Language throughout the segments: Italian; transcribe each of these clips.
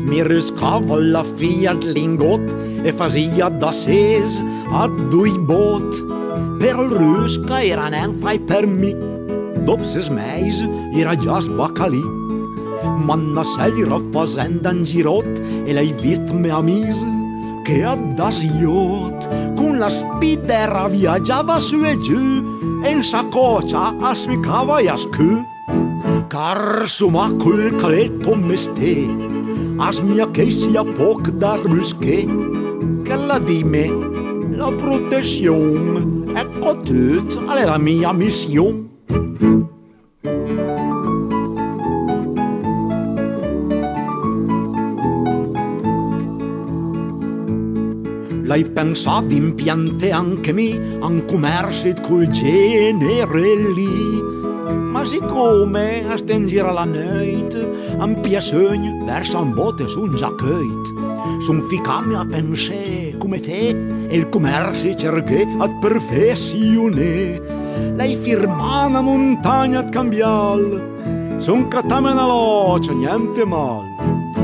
mi riscava la Fiat Lingot e fazia da ses a due bot. Però il rusca era non fai per me. Dopo 6 mesi era già sbaccalì. Manna sera facendo un girot e l'hai visto mia mise che adasiot con la spidera viaggiava su e giù e in saccoccia asficava e ascù. Carsuma col caletto mestè as mia che sia poc da rusche che la di me la protezione ecco tutto è la mia missione. L'hai pensato in piante anche me, un commercio col genere lì. Ma siccome a stengere la notte, un piacere verso un botte su un giacchette, son ficami a pensare come fe e il commercio cerché a perfezione. L'hai firmata una montagna a cambiare, son catame una locia, niente male.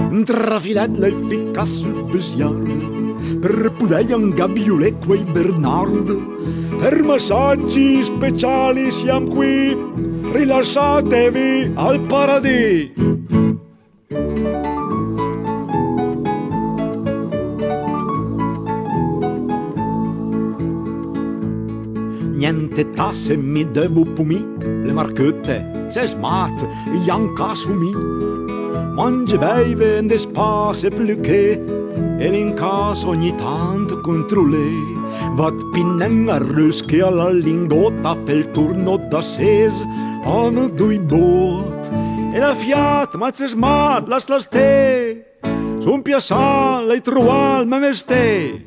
Un trafilet l'hai ficcato sul besiano, per poter ingabbiare quei Bernard. Per massaggi speciali siamo qui, rilassatevi al paradis. Niente tasse mi devo pumi, le marchette, c'è smart, yanka su mi. Mangi, beve, in despace più che, e l'incasso ogni tanto controllé. Vat pinnen a rusche alla lingotta, fa il turno da ses, hanno due bot. E la Fiat, ma c'è smart, la ste, son piazzale, l'hai trovato, ma mestè.